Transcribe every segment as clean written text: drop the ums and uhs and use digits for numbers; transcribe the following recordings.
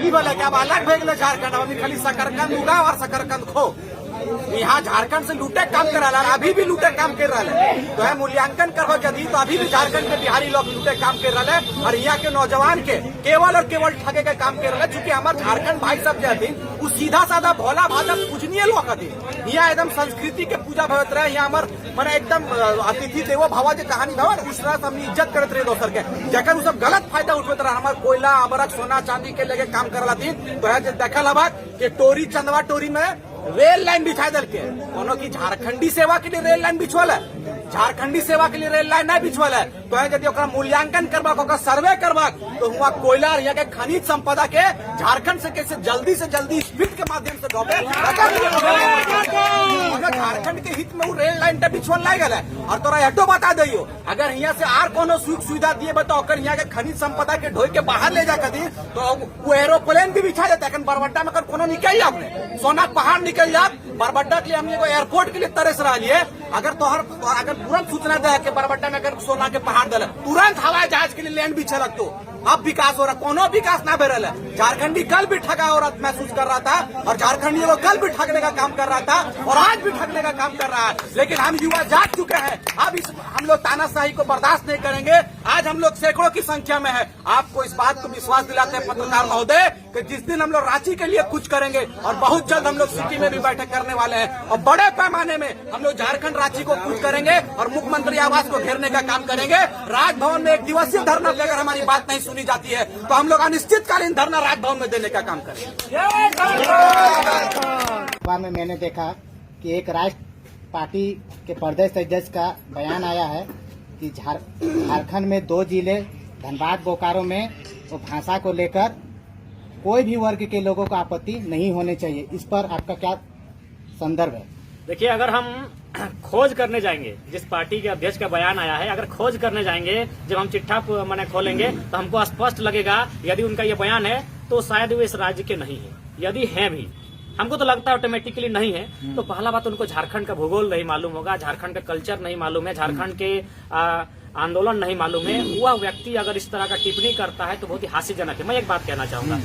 ई बोले कि अब अलग भेज ले झारखंड, अभी खाली शकरकंद उगा और शकरकंद खो। यहाँ झारखंड से लूटे काम कर रहा है, अभी भी लूटे काम कर रहा है। तो है मूल्यांकन करबो यदि तो अभी भी झारखंड के बिहारी लोग लूटे काम कर रहा है और यहाँ के नौजवान के केवल और केवल ठगे के काम कर रहा है। चूंकि हमारे झारखंड भाई सब जो थी वो सीधा साधा भोला भाजा पूजनीय लोग थी। यहाँ एकदम संस्कृति के पूजा भगत रहे। यहाँ हमारे मैंने एकदम अतिथि देवो भावा जो कहानी था उस तरह से हमने इज्जत करते रहे दोसर के, जखन सब गलत फायदा उठते रहा। हमारे कोयला अबरक सोना चांदी के लेके काम कर रहा थी। तो है देखल हवा कि टोरी चंदवा टोरी में रेल लाइन बिछा दल के कोनो की झारखंडी सेवा के लिए रेल लाइन बिछवल है, झारखंडी सेवा के लिए रेल लाइन नहीं बिछवल है। तो है यदि ओकरा मूल्यांकन करबाक, ओकरा सर्वे करबाक तो हुआ कोयला यहाँ के खनिज संपदा के झारखंड से कैसे जल्दी से जल्दी स्पीड के माध्यम से ढोबे झारखंड के हित में वो रेल लाइन बिछवल नहीं गल है। और तोरा एटो बता दियो अगर यहाँ से आर कोनो सुख सुविधा दिए तो यहाँ के खनिज संपदा के ढोई के बाहर ले जाकर दी तो वो एरोप्लेन भी बिछा देता है। बरबट्टा में अगर कोनो निकल जाओ सोना पहाड़ निकल जाए बरबट्टा के लिए हम एगो एयरपोर्ट के लिए तरस रहा है। अगर तोहर अगर तुरंत सूचना दे के बरबट्टा में अगर सोना के पहाड़ दल तुरंत हवाई जहाज के लिए लैंड भी छलक तो अब विकास हो रहा, कोनो विकास ना बेरल है। झारखंडी कल भी ठगा औरत महसूस कर रहा था और झारखंडी लोग कल भी ठगने का काम कर रहा था और आज भी ठगने का काम कर रहा है। लेकिन हम युवा जाग चुके हैं, अब इस हम लोग तानाशाही को बर्दाश्त नहीं करेंगे। आज हम लोग सैकड़ों की संख्या में है। आपको इस बात को विश्वास दिलाते हैं पत्रकार महोदय कि जिस दिन हम लोग रांची के लिए कुछ करेंगे और बहुत जल्द हम लोग सिटी में भी बैठक करने वाले हैं और बड़े पैमाने में हम लोग झारखंड रांची को कुछ करेंगे और मुख्यमंत्री आवास को घेरने का काम करेंगे। राजभवन में 1 दिवसीय धरना पे अगर हमारी बात नहीं सुनी जाती है तो हम लोग अनिश्चितकालीन धरना राजभवन में देने का काम करेंगे। में मैंने देखा कि एक राष्ट्र पार्टी के प्रदेश अध्यक्ष का बयान आया है कि झारखंड में 2 जिले धनबाद बोकारो में वो भाषा को लेकर कोई भी वर्ग के लोगों को आपत्ति नहीं होनी चाहिए। इस पर आपका क्या संदर्भ है? देखिए, अगर हम खोज करने जाएंगे, जिस पार्टी के अध्यक्ष का बयान आया है, अगर खोज करने जाएंगे, जब हम चिट्ठा मैंने खोलेंगे तो हमको स्पष्ट लगेगा यदि उनका ये बयान है तो शायद वो इस राज्य के नहीं है। यदि है भी, हमको तो लगता है ऑटोमेटिकली नहीं है। तो पहला बात उनको झारखंड का भूगोल नहीं मालूम होगा, झारखंड का कल्चर नहीं मालूम है, झारखंड के आंदोलन नहीं मालूम है। वह व्यक्ति अगर इस तरह का टिप्पणी करता है तो बहुत ही हास्यजनक है। मैं एक बात कहना चाहूंगा,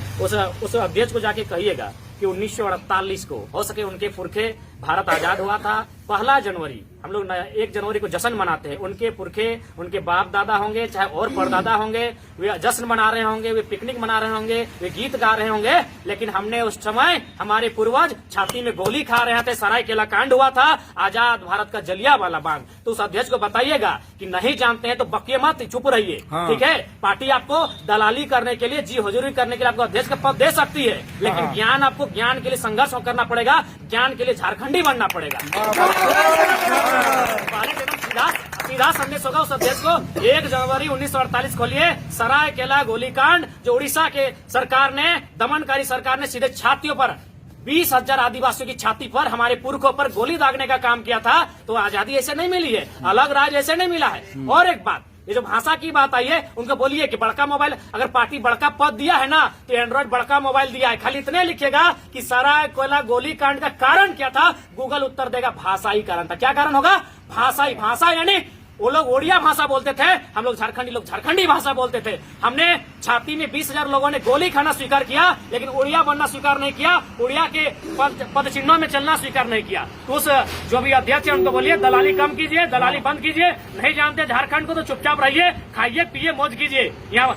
उस अध्यक्ष को जाके कहिएगा कि 1948 को हो सके उनके पुरखे भारत आजाद हुआ था 1 जनवरी, हम लोग 1 जनवरी को जश्न मनाते हैं। उनके पुरखे, उनके बाप दादा होंगे चाहे और परदादा होंगे, वे जश्न मना रहे होंगे, वे पिकनिक मना रहे होंगे, वे गीत गा रहे होंगे। लेकिन हमने उस समय हमारे पूर्वज छाती में गोली खा रहे थे, सरायकेला कांड हुआ था, आजाद भारत का जलियांवाला बाग। तो उस अध्यक्ष को बताइएगा कि नहीं जानते हैं तो बकिए मत, चुप रहिए। हाँ। ठीक है, पार्टी आपको दलाली करने के लिए, जी हुजूरी करने के लिए आपको अध्यक्ष का पद दे सकती है, लेकिन हाँ। ज्ञान आपको ज्ञान के लिए संघर्ष करना पड़ेगा, ज्ञान के लिए झारखंडी बनना पड़ेगा। सीधा संदेश होगा उस अध्यक्ष को। 1 जनवरी 1948 खोलिए, सरायकेला गोलीकांड जो उड़ीसा के सरकार ने, दमनकारी सरकार ने सीधे छातियों पर 20,000 आदिवासियों की छाती पर, हमारे पुरखों पर गोली दागने का काम किया था। तो आजादी ऐसे नहीं मिली है, अलग राज्य ऐसे नहीं मिला है। और एक बात, ये जो भाषा की बात आई है, उनको बोलिए कि बड़का मोबाइल, अगर पार्टी बड़का पद दिया है ना तो एंड्रॉइड बड़का मोबाइल दिया है। खाली इतने लिखिएगा कि सरायकेला गोलीकांड का कारण क्या था, गूगल उत्तर देगा भाषाई कारण था। क्या कारण होगा? भाषाई। भाषा यानी वो लोग ओडिया भाषा बोलते थे, हम लोग झारखंडी भाषा बोलते थे। हमने छाती में 20,000 लोगों ने गोली खाना स्वीकार किया, लेकिन उड़िया बनना स्वीकार नहीं किया, उड़िया के पद चिन्हों में चलना स्वीकार नहीं किया। तो उस जो भी अध्यक्ष है उनको बोलिए दलाली कम कीजिए, दलाली बंद कीजिए। नहीं जानते झारखंड को तो चुपचाप रहिए, खाइए पिए मौज कीजिए। यहाँ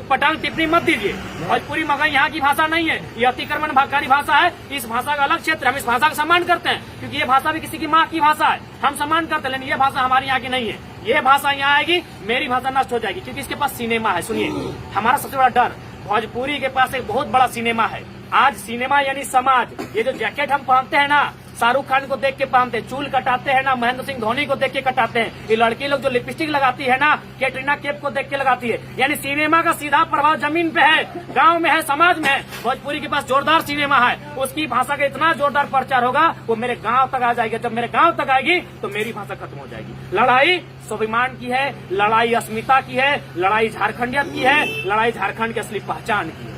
पटांग टिप्पणी मत दीजिए। भोजपुरी मगही यहाँ की भाषा नहीं है, ये अतिक्रमण भागकारी भाषा है। इस भाषा का अलग क्षेत्र, हम इस भाषा का सम्मान करते हैं क्योंकि ये भाषा भी किसी की माँ की भाषा है, हम सम्मान करते हैं। लेकिन ये भाषा हमारी यहाँ की नहीं है। ये भाषा यहाँ आएगी, मेरी भाषा नष्ट हो जाएगी, क्योंकि इसके पास सिनेमा है। सुनिए, हमारा सबसे बड़ा डर, भोजपुरी के पास एक बहुत बड़ा सिनेमा है। आज सिनेमा यानी समाज। ये जो जैकेट हम पहनते हैं ना, शाहरुख खान को देख के पहनते हैं, चूल कटाते हैं ना, महेंद्र सिंह धोनी को देख के कटाते हैं। ये लड़की लोग जो लिपस्टिक लगाती है ना, कैटरीना कैफ को देख के लगाती है। यानी सिनेमा का सीधा प्रभाव जमीन पे है, गांव में है, समाज में है। भोजपुरी के पास जोरदार सिनेमा है, उसकी भाषा का इतना जोरदार प्रचार होगा, वो मेरे गांव तक आ जाएगी। जब मेरे गांव तक आएगी तो मेरी भाषा खत्म हो जाएगी। लड़ाई स्वाभिमान की है, लड़ाई अस्मिता की है, लड़ाई झारखंडियत की है, लड़ाई झारखंड की असली पहचान की है।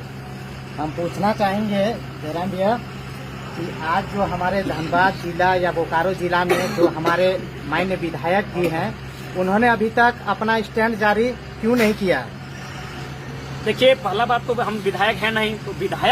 हम पूछना चाहेंगे जयराम भैया कि आज जो हमारे धनबाद जिला या बोकारो जिला में जो हमारे माननीय विधायक जी हैं, उन्होंने अभी तक अपना स्टैंड जारी क्यों नहीं किया? देखिए, पहला बात तो हम विधायक है नहीं, तो विधायक